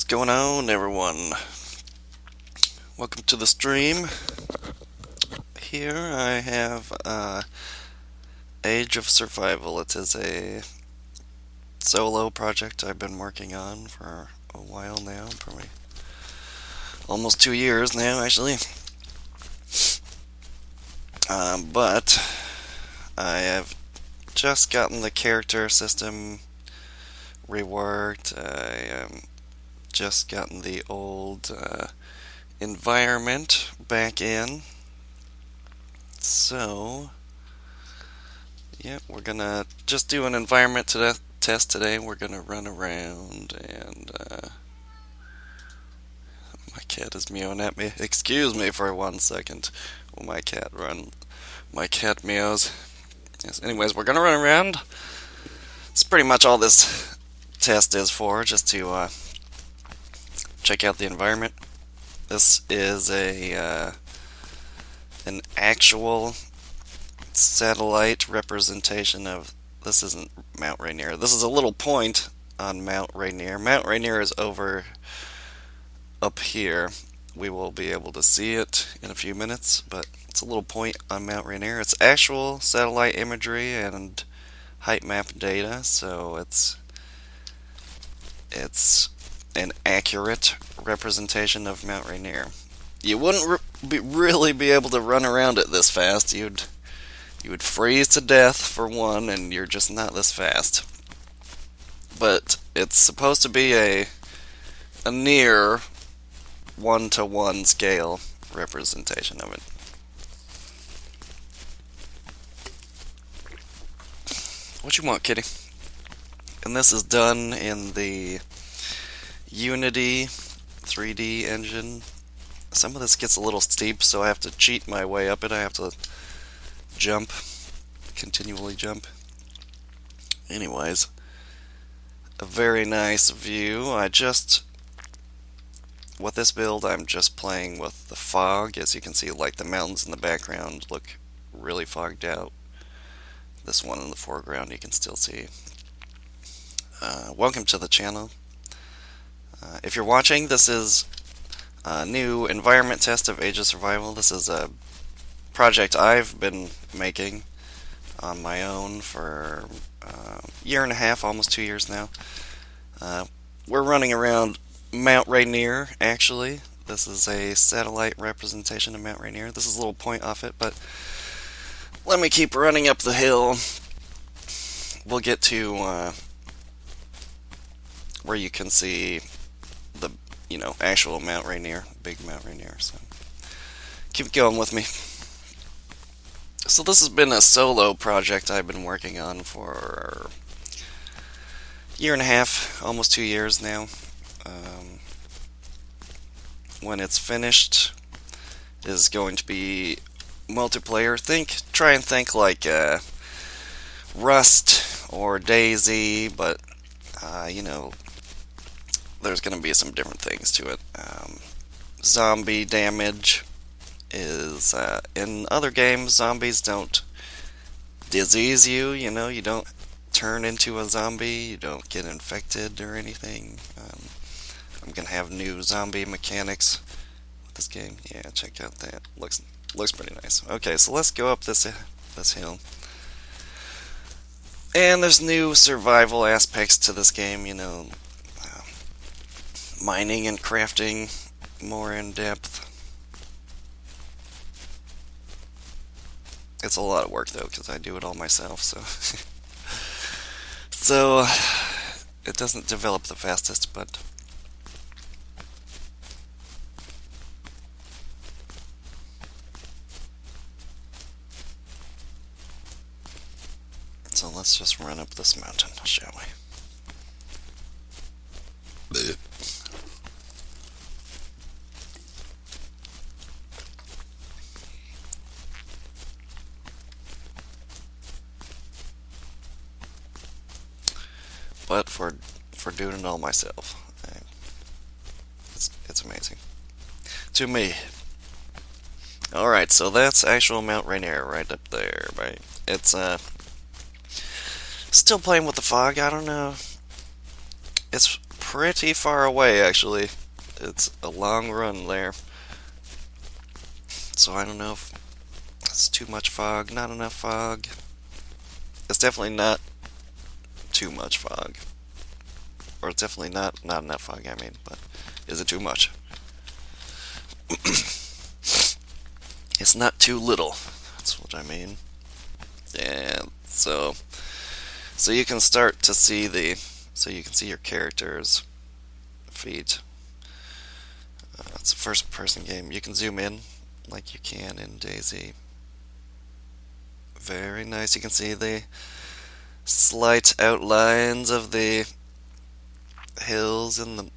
going on, everyone? Welcome to the stream. Here I have Age of Survival. It is a solo project I've been working on for a while now, probably almost 2 years now, actually. But I have just gotten the character system reworked. I just gotten the old environment back in. So, yeah, we're gonna just do an environment test today. We're gonna run around and my cat is meowing at me. Excuse me for 1 second. Will my cat meows. Yes. Anyways, we're gonna run around. It's pretty much all this test is for, just to check out the environment. This is an actual satellite representation of. This isn't Mount Rainier. This is a little point on Mount Rainier. Mount Rainier is over up here. We will be able to see it in a few minutes, but it's a little point on Mount Rainier. It's actual satellite imagery and height map data, so it's an accurate representation of Mount Rainier. You wouldn't really be able to run around it this fast. You would freeze to death for one, and you're just not this fast. But it's supposed to be a near 1-to-1 scale representation of it. What you want, kitty? And this is done in the Unity 3D engine. Some of this gets a little steep, so I have to cheat my way up it. I have to jump, continually jump. Anyways, a very nice view. With this build, I'm just playing with the fog. As you can see, like the mountains in the background look really fogged out. This one in the foreground you can still see. Welcome to the channel. If you're watching, this is a new environment test of Age of Survival. This is a project I've been making on my own for a year and a half, almost 2 years now. We're running around Mount Rainier, actually. This is a satellite representation of Mount Rainier. This is a little point off it, but let me keep running up the hill. We'll get to where you can see the, actual Mount Rainier, big Mount Rainier. So keep going with me. So this has been a solo project I've been working on for a year and a half, almost 2 years now. When it's finished, it is going to be multiplayer. Try and think like Rust or Daisy, but there's going to be some different things to it. Zombie damage is in other games. Zombies don't disease you. You don't turn into a zombie. You don't get infected or anything. I'm gonna have new zombie mechanics with this game. Yeah, check out that. Looks pretty nice. Okay, so let's go up this hill. And there's new survival aspects to this game. Mining and crafting more in depth. It's a lot of work though, because I do it all myself. So it doesn't develop the fastest, but. So let's just run up this mountain, shall we? But for doing it all myself, it's amazing to me. All right, so that's actual Mount Rainier right up there, right? It's still playing with the fog. I don't know. It's pretty far away, actually. It's a long run there. So I don't know if it's too much fog, not enough fog. It's definitely not too much fog. Or it's definitely not enough fog, I mean, but is it too much? It's not too little. That's what I mean. And so you can start to see so you can see your character's feet. It's a first person game. You can zoom in like you can in Daisy. Very nice. You can see the slight outlines of the hills in the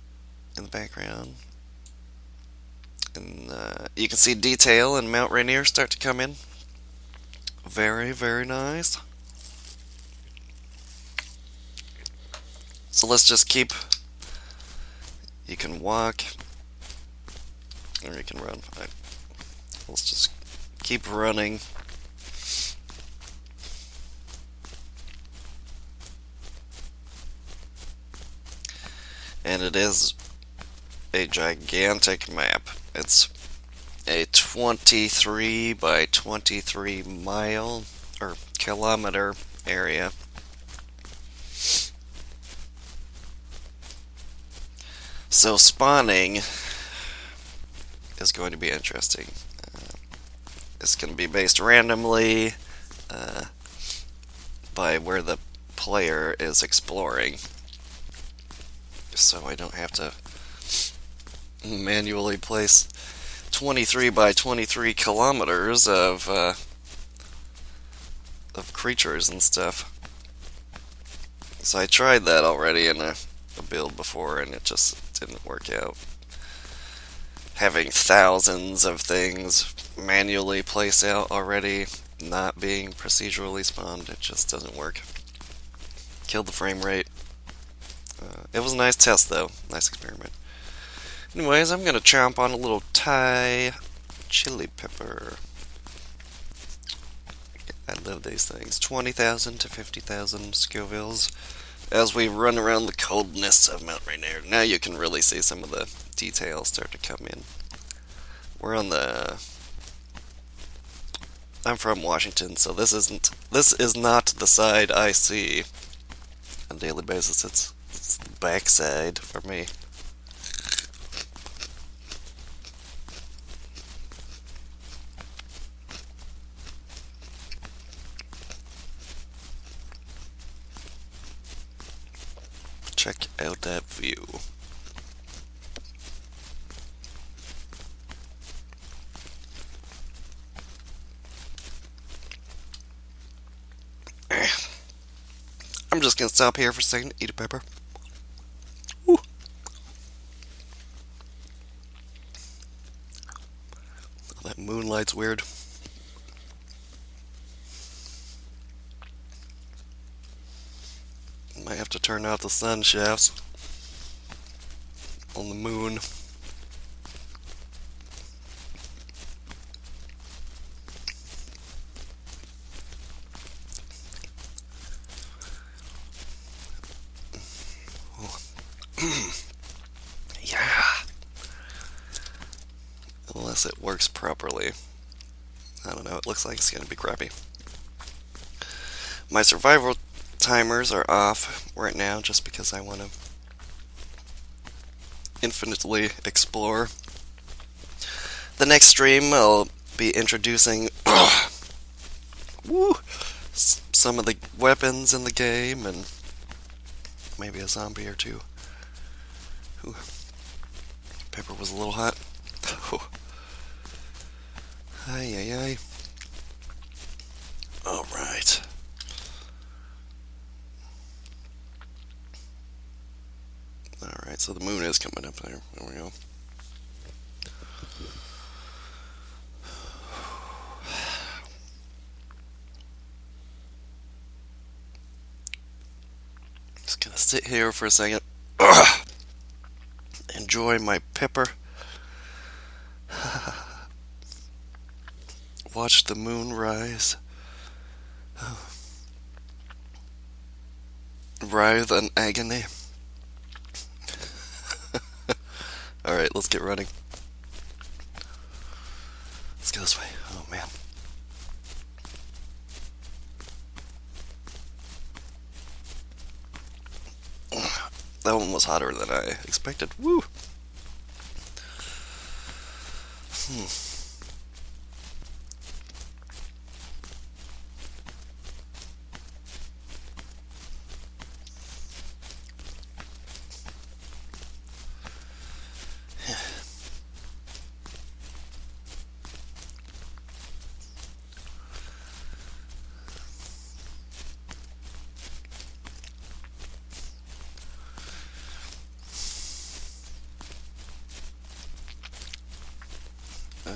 background. And you can see detail in Mount Rainier start to come in. Very, very nice. So let's just keep. You can walk, or you can run. Let's just keep running. And it is a gigantic map. It's a 23 by 23 mile or kilometer area. So spawning is going to be interesting. It's going to be based randomly by where the player is exploring. So I don't have to manually place 23 by 23 kilometers of creatures and stuff. So I tried that already in a build before, and it just didn't work out. Having thousands of things manually placed out already, not being procedurally spawned, it just doesn't work. Killed the frame rate. It was a nice test, though. Nice experiment. Anyways, I'm gonna chomp on a little Thai chili pepper. I love these things. 20,000 to 50,000 Scovilles as we run around the coldness of Mount Rainier. Now you can really see some of the details start to come in. We're on the. I'm from Washington, so this is not the side I see on a daily basis. It's the backside for me. Check out that view. I'm just gonna stop here for a second, eat a pepper. Woo. Oh, that moonlight's weird. Might have to turn out the sun shafts on the moon. Yeah. Unless it works properly. I don't know, it looks like it's gonna be crappy. My survival timers are off right now just because I want to infinitely explore. The next stream I'll be introducing some of the weapons in the game and maybe a zombie or two. Ooh. Pepper was a little hot. Oh. Ay, ay, ay. Alright. Alright, so the moon is coming up there. There we go. Just gonna sit here for a second. Enjoy my pepper. Watch the moon rise. Writhe in agony. Alright, let's get running. Let's go this way. Oh man. That one was hotter than I expected. Woo!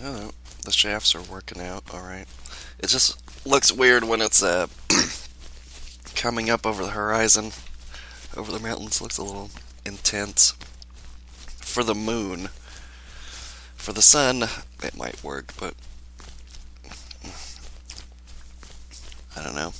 Oh, the shafts are working out alright. It just looks weird when it's coming up over the horizon, over the mountains. Looks a little intense. For the moon. For the sun, it might work, but I don't know.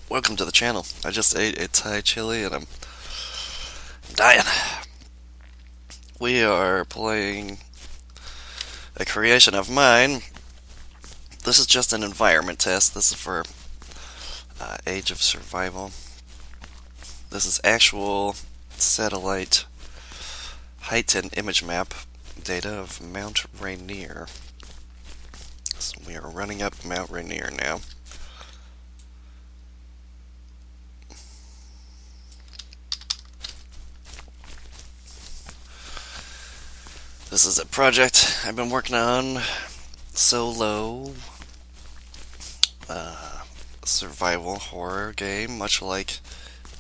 Welcome to the channel. I just ate a Thai chili and I'm dying. We are playing a creation of mine. This is just an environment test. This is for Age of Survival. This is actual satellite height and image map data of Mount Rainier. So we are running up Mount Rainier now. This is a project I've been working on, solo survival horror game, much like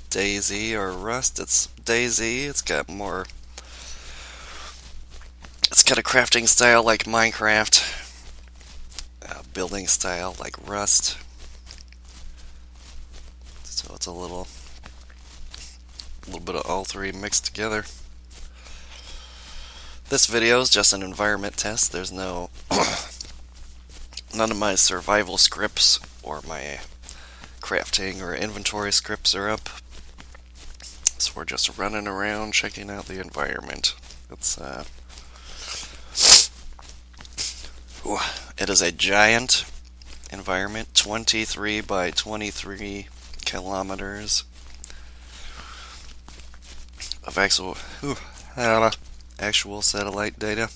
DayZ or Rust. It's DayZ, it's got a crafting style like Minecraft, building style like Rust, so it's a little bit of all three mixed together. This video is just an environment test. There's none of my survival scripts or my crafting or inventory scripts are up. So we're just running around checking out the environment. It is a giant environment, 23 by 23 kilometers of actual satellite data.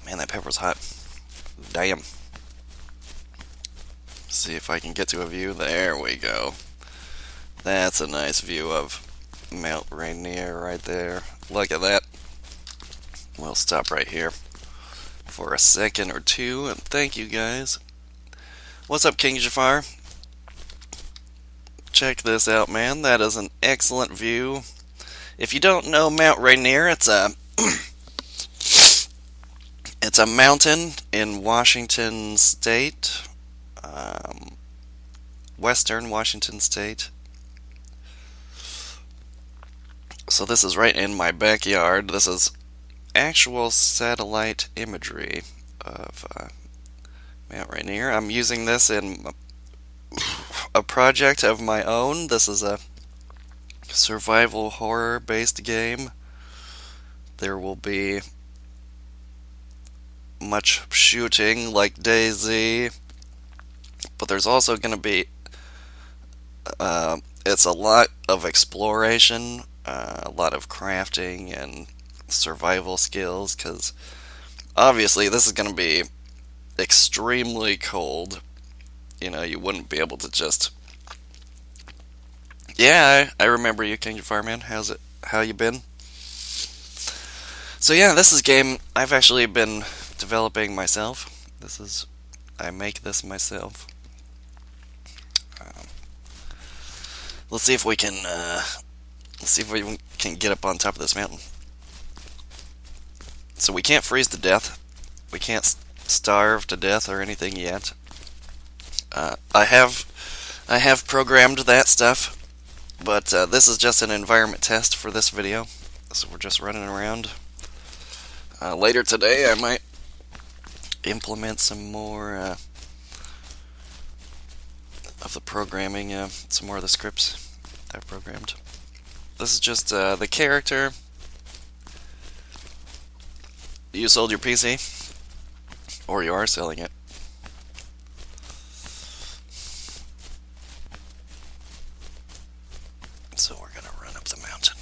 Man, that pepper's hot. Damn. See if I can get to a view. There we go. That's a nice view of Mount Rainier right there. Look at that. We'll stop right here for a second or two, and thank you guys. What's up, King Jafar? Check this out, man. That is an excellent view. If you don't know Mount Rainier, it's a mountain in Washington State, western Washington State. So this is right in my backyard. This is actual satellite imagery of Mount Rainier. I'm using this in a project of my own. This is a survival horror based game. There will be much shooting like DayZ, but there's also going to be it's a lot of exploration, a lot of crafting and survival skills, because obviously this is going to be extremely cold. You know, you wouldn't be able to just... Yeah, I remember you, King Fireman. How you been? So yeah, this is a game I've actually been developing myself. I make this myself. Let's see if we can get up on top of this mountain. So we can't freeze to death. We can't starve to death or anything yet. I have programmed that stuff, but this is just an environment test for this video. So we're just running around. Later today, I might implement some more of the programming, some more of the scripts I've programmed. This is just the character. You sold your PC, or you are selling it. So we're gonna run up the mountain.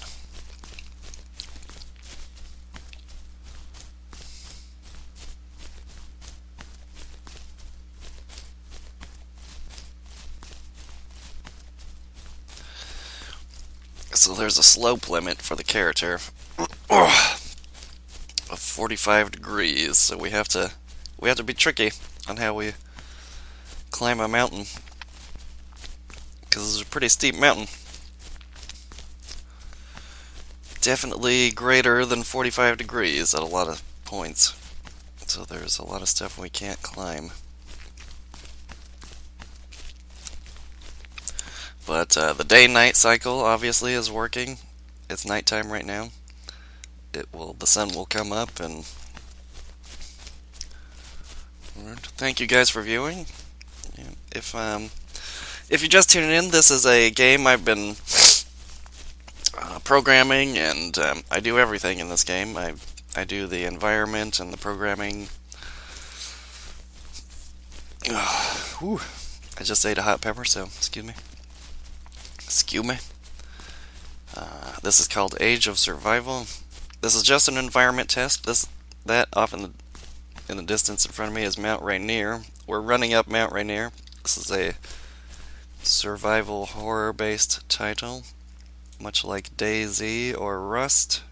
So there's a slope limit for the character of 45 degrees. So we have to be tricky on how we climb a mountain, because this is a pretty steep mountain. Definitely greater than 45 degrees at a lot of points. So there's a lot of stuff we can't climb. But the day-night cycle obviously is working. It's nighttime right now. The sun will come up, and thank you guys for viewing. If you're just tuning in, this is a game I've been programming, and I do everything in this game. I do the environment and the programming. Whew. I just ate a hot pepper, so excuse me. This is called Age of Survival. This is just an environment test. That off in the distance in front of me is Mount Rainier. We're running up Mount Rainier. This is a survival horror-based title, much like DayZ or Rust.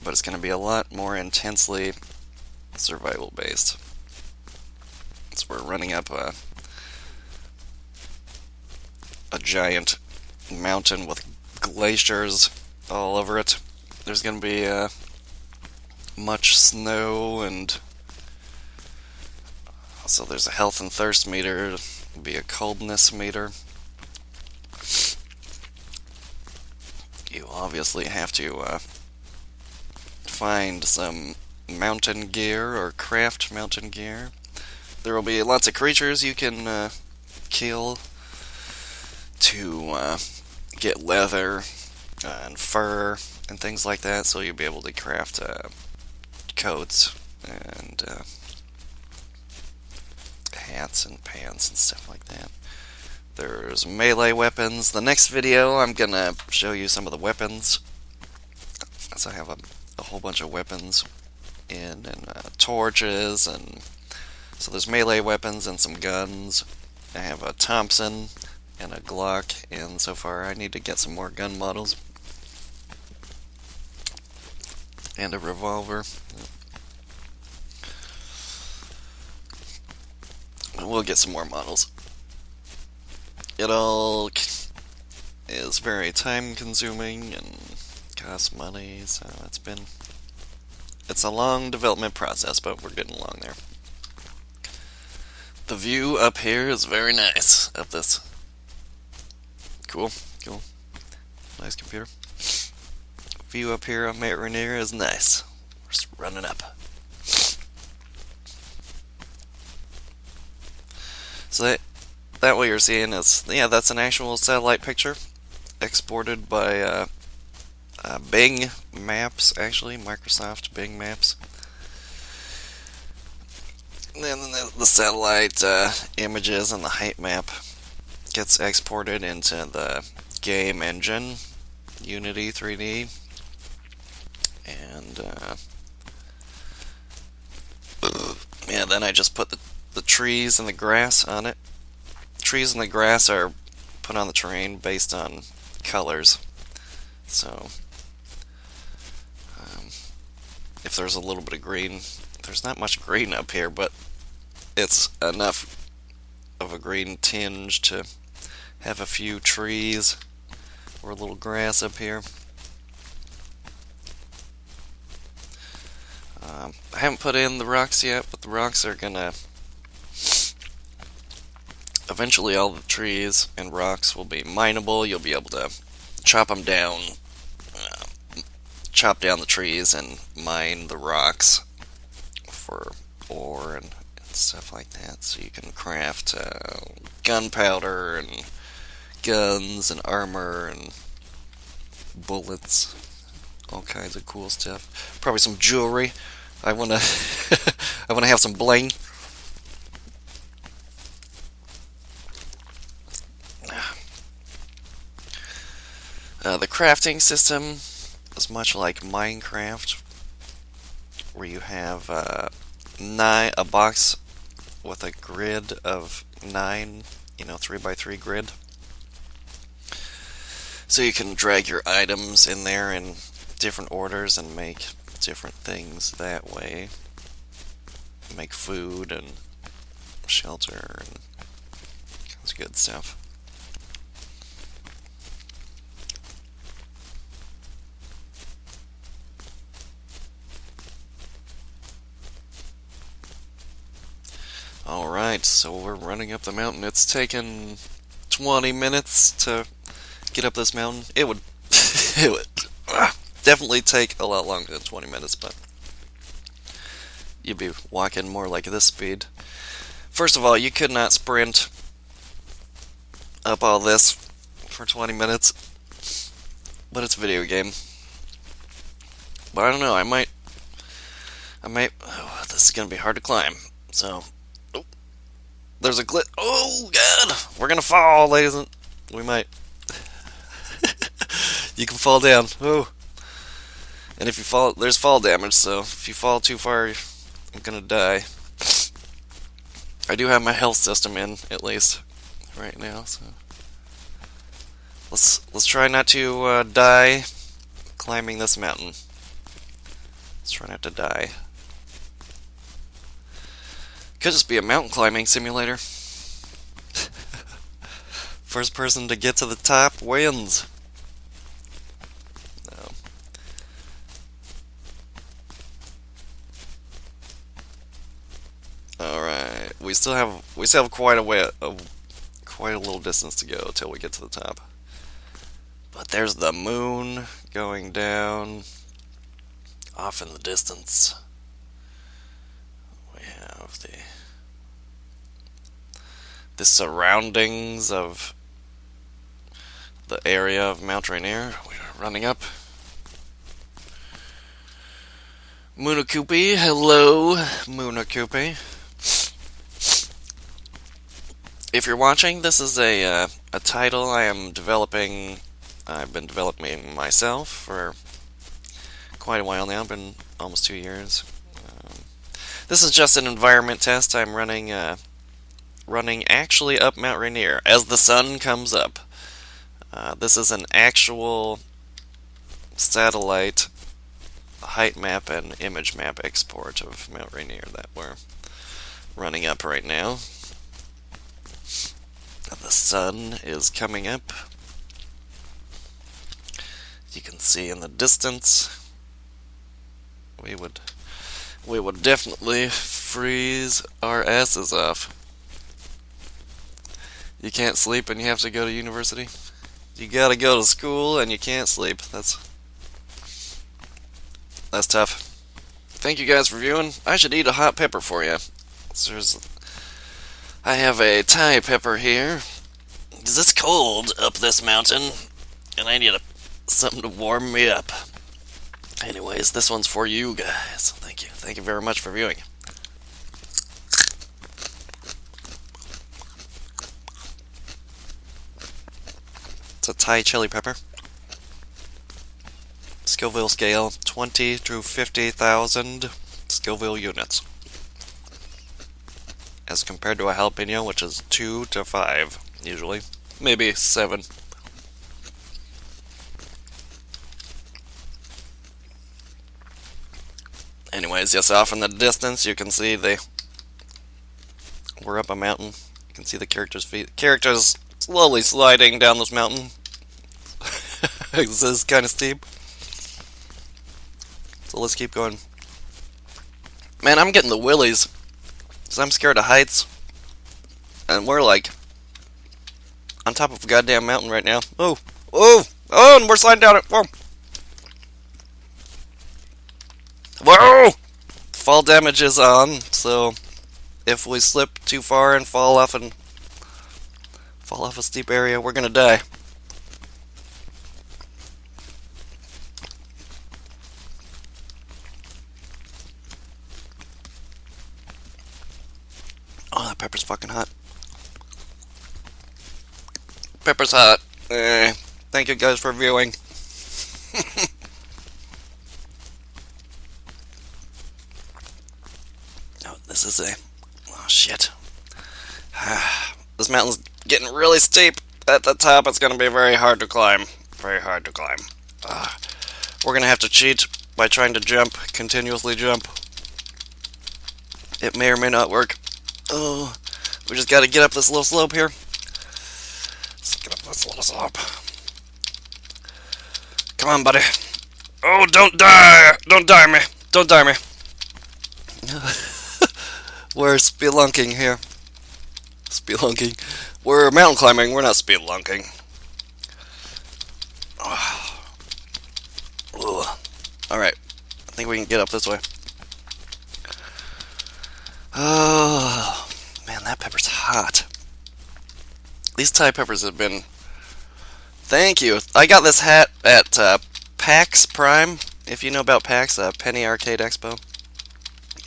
But it's going to be a lot more intensely survival-based. So we're running up a giant mountain with glaciers all over it. There's going to be much snow, and so there's a health and thirst meter. There'll be a coldness meter. You obviously have to find some mountain gear or craft mountain gear. There will be lots of creatures you can kill to get leather and fur and things like that, so you'll be able to craft coats and hats and pants and stuff like that. There's melee weapons. The next video I'm gonna show you some of the weapons. So I have a whole bunch of weapons and torches, and so there's melee weapons and some guns. I have a Thompson and a Glock, and so far I need to get some more gun models. And a revolver. We'll get some more models. It all is very time consuming and costs money, so it's a long development process, but we're getting along there. The view up here is very nice up this. Cool. Nice computer. View up here on Mount Rainier is nice. We're just running up. So that what you're seeing is, that's an actual satellite picture exported by Bing Maps, actually, Microsoft Bing Maps. And then the satellite images and the height map gets exported into the game engine, Unity 3D, and then I just put the trees and the grass on it. Trees and the grass are put on the terrain based on colors. So if there's a little bit of green, there's not much green up here, but it's enough of a green tinge to have a few trees or a little grass up here. I haven't put in the rocks yet, but the rocks are gonna... Eventually all the trees and rocks will be mineable. You'll be able to chop them down, chop down the trees and mine the rocks for ore and stuff like that. So you can craft gunpowder and guns and armor and bullets, all kinds of cool stuff. Probably some jewelry. I wanna I wanna have some bling. The crafting system is much like Minecraft, where you have a box with a grid of 9, 3x3 grid. So you can drag your items in there in different orders and make different things that way. Make food and shelter and kinds of good stuff. Alright, so we're running up the mountain. It's taken 20 minutes to get up this mountain. It would it would definitely take a lot longer than 20 minutes, but you'd be walking more like this speed. First of all, you could not sprint up all this for 20 minutes, but it's a video game. But I don't know, I might, this is gonna be hard to climb, so, there's a glitch. Oh god, we're gonna fall, ladies and, we might. You can fall down. Oh. And if you fall, there's fall damage, so if you fall too far, I'm gonna die. I do have my health system in, at least, right now, so let's try not to die climbing this mountain. Let's try not to die. Could just be a mountain climbing simulator. First person to get to the top wins. No. All right, we still have quite a way, quite a little distance to go till we get to the top. But there's the moon going down off in the distance. We have the surroundings of the area of Mount Rainier. We're running up. Moonakoopy, hello, Moonakoopy. If you're watching, this is a title I am developing. I've been developing myself for quite a while now. Been almost 2 years. This is just an environment test I'm running. Running actually up Mount Rainier as the sun comes up. This is an actual satellite height map and image map export of Mount Rainier that we're running up right now. The sun is coming up. You can see in the distance. We would definitely freeze our asses off. You can't sleep and you have to go to university. You gotta go to school and you can't sleep. That's tough. Thank you guys for viewing. I should eat a hot pepper for you. I have a Thai pepper here. It's cold up this mountain, and I need something to warm me up. Anyways, this one's for you guys. Thank you. Thank you very much for viewing. It's a Thai chili pepper. Scoville scale, 20 to 50,000 Scoville units. As compared to a jalapeno, which is 2 to 5, usually. Maybe 7. Anyways, yes, off in the distance, you can see we're up a mountain. You can see the character's feet. Character's slowly sliding down this mountain. This is kind of steep. So let's keep going. Man, I'm getting the willies. Because I'm scared of heights. And we're like on top of a goddamn mountain right now. Oh, and we're sliding down it. Whoa. Whoa! Fall damage is on, so if we slip too far and fall off a steep area, we're gonna die. Oh, that pepper's fucking hot. Pepper's hot. Thank you guys for viewing. Oh, this is a... Oh, shit. This mountain's getting really steep. At the top, it's going to be very hard to climb. Very hard to climb. We're going to have to cheat by trying to jump, continuously jump. It may or may not work. Oh, we just got to get up this little slope here. Let's get up this little slope. Come on, buddy. Oh, don't die! Don't die me! Don't die me! We're spelunking here. Spelunking. We're mountain climbing, we're not spelunking. Alright. I think we can get up this way. Oh, man, that pepper's hot. These Thai peppers have been... Thank you. I got this hat at PAX Prime, if you know about PAX, Penny Arcade Expo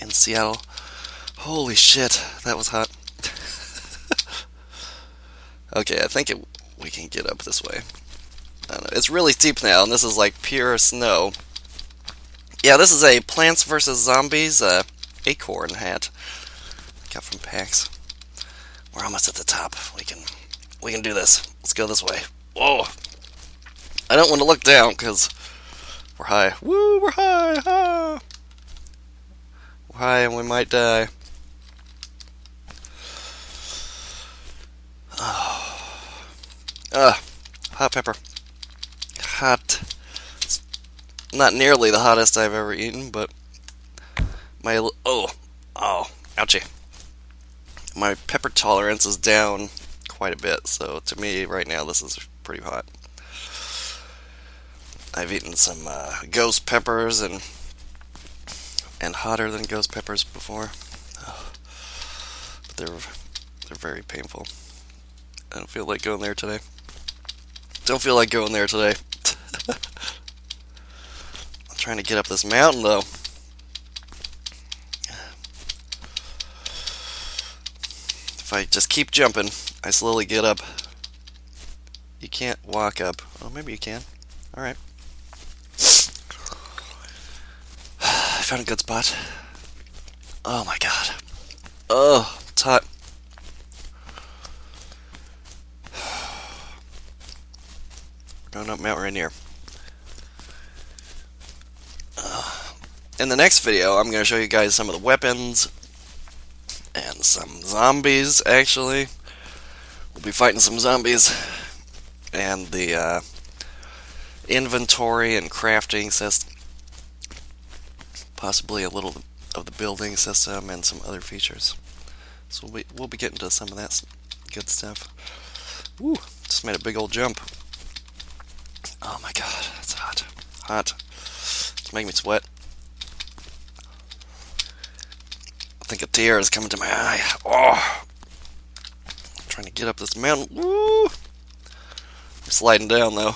in Seattle. Holy shit, that was hot. Okay, I think we can get up this way. I don't know. It's really steep now, and this is like pure snow. Yeah, this is a Plants vs. Zombies acorn hat I got from PAX. We're almost at the top. We can do this. Let's go this way. Whoa! I don't want to look down because we're high. Woo! We're high! Ah. We're high, and we might die. Hot pepper. Hot. It's not nearly the hottest I've ever eaten, but ouchie. My pepper tolerance is down quite a bit, so to me right now this is pretty hot. I've eaten some ghost peppers and hotter than ghost peppers before, but they're very painful. I don't feel like going there today. Don't feel like going there today. I'm trying to get up this mountain though. If I just keep jumping, I slowly get up. You can't walk up. Oh, maybe you can. Alright. I found a good spot. Oh my god. Oh, it's hot. We're going up Mount Rainier. In the next video, I'm going to show you guys some of the weapons and some zombies, actually. We'll be fighting some zombies. And the inventory and crafting system. Possibly a little of the building system and some other features. So we'll be getting to some of that good stuff. Woo! Just made a big old jump. Oh my god, that's hot. Hot. It's making me sweat. I think a tear is coming to my eye. Oh! I'm trying to get up this mountain. Woo! I'm sliding down though.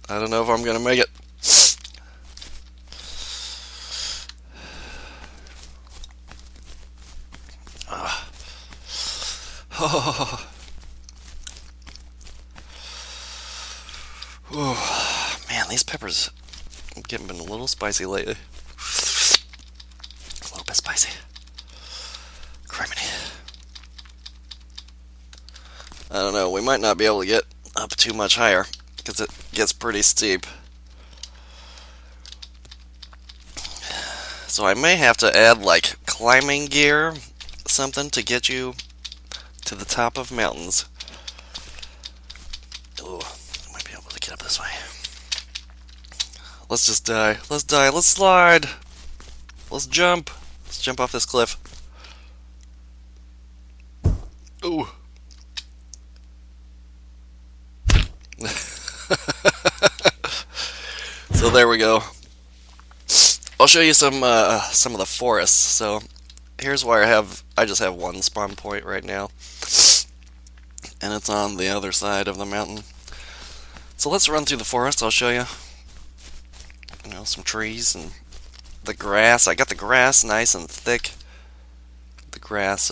I don't know if I'm gonna make it. Oh. Oh, man, these peppers have been a little spicy lately. A little bit spicy. Criminy. I don't know, we might not be able to get up too much higher because it gets pretty steep. So I may have to add like climbing gear, something to get you to the top of mountains. Ooh, I might be able to get up this way. Let's just die. Let's die. Let's slide. Let's jump. Let's jump off this cliff. Ooh. there we go. I'll show you some of the forests. So here's where I just have one spawn point right now, and it's on the other side of the mountain. So let's run through the forest. I'll show you, some trees and the grass. I got the grass nice and thick. The grass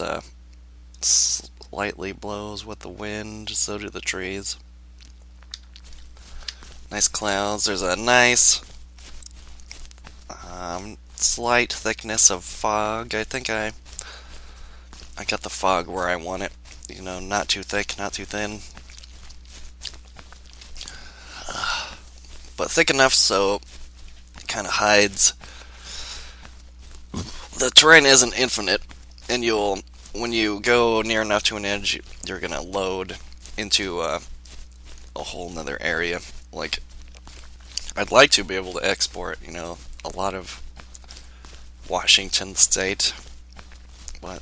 slightly blows with the wind, so do the trees. Nice clouds. There's a nice slight thickness of fog. I think I got the fog where I want it. Not too thick, not too thin. But thick enough so it kind of hides. The terrain isn't infinite, and when you go near enough to an edge, you're gonna load into a whole nother area. Like, I'd like to be able to export, a lot of Washington State. But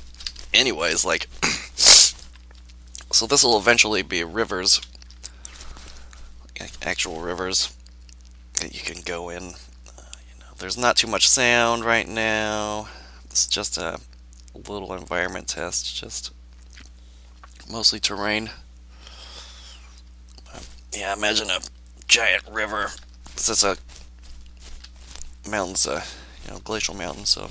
anyways, so this will eventually be rivers, actual rivers that you can go in. There's not too much sound right now. It's just a little environment test, just mostly terrain. Yeah, imagine a giant river. This is a mountain's glacial mountain, so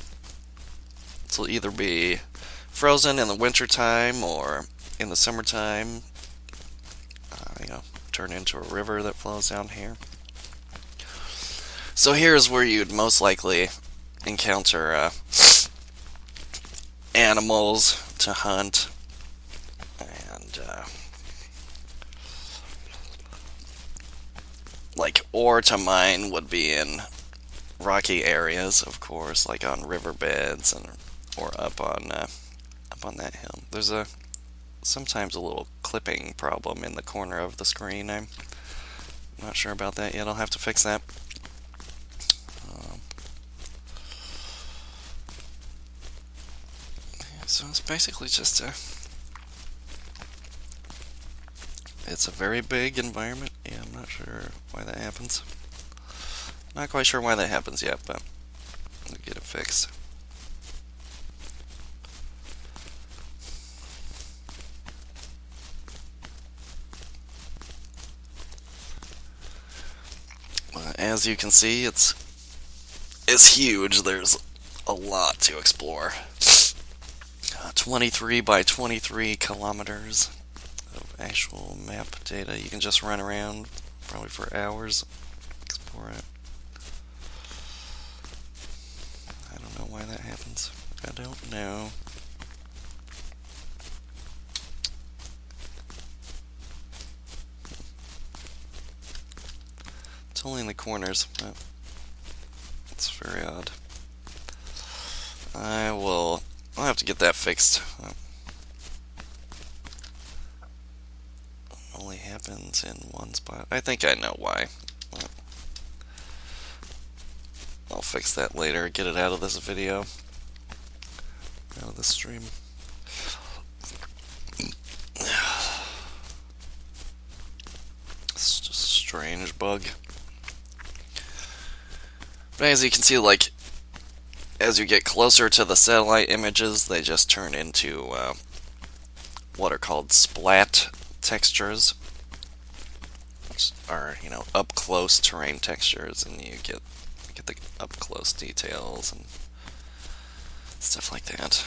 this will either be frozen in the wintertime or in the summertime. Turn into a river that flows down here. So here's where you'd most likely encounter animals to hunt, and ore to mine would be in rocky areas, of course, like on riverbeds or up on that hill. There's sometimes a little clipping problem in the corner of the screen. I'm not sure about that yet. I'll have to fix that. So it's basically just it's a very big environment. Yeah, I'm not sure why that happens. Not quite sure why that happens yet, but we'll get it fixed. As you can see, it's huge. There's a lot to explore. 23 by 23 kilometers of actual map data. You can just run around probably for hours, explore it. I don't know why that happens. I don't know. It's only in the corners, but it's very odd. I'll have to get that fixed. It only happens in one spot. I think I know why. I'll fix that later, get it out of this video, out of the stream. It's just a strange bug. But as you can see, as you get closer to the satellite images, they just turn into what are called splat textures, which are up close terrain textures, and you get the up close details and stuff like that.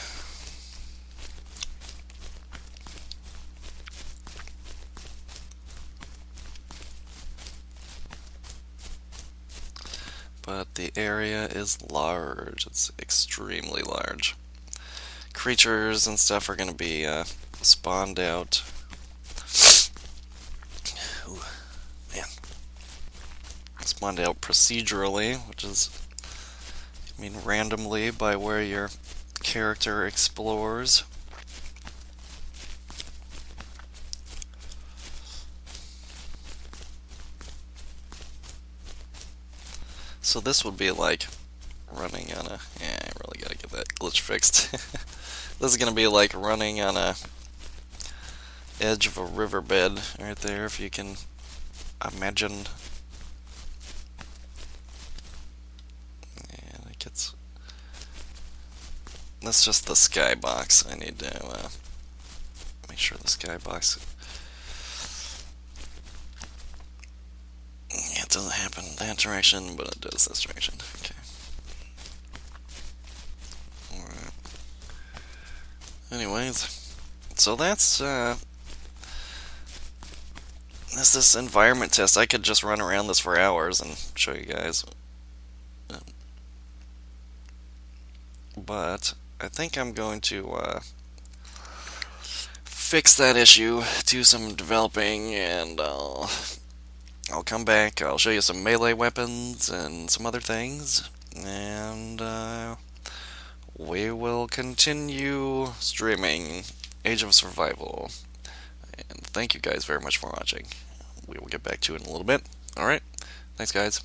But the area is large. It's extremely large. Creatures and stuff are going to be spawned out. Ooh, man. Spawned out procedurally, which is, randomly by where your character explores. So this would be like running on a... Yeah, I really gotta get that glitch fixed. This is gonna be like running on a edge of a riverbed right there, if you can imagine That's just the skybox. I need to make sure the skybox. Yeah, it doesn't happen that direction, but it does this direction. Okay. Alright. Anyways, so that's this environment test. I could just run around this for hours and show you guys. But I think I'm going to fix that issue, do some developing, and I'll come back. I'll show you some melee weapons and some other things, and we will continue streaming Age of Survival. And thank you guys very much for watching. We will get back to it in a little bit. Alright, thanks guys.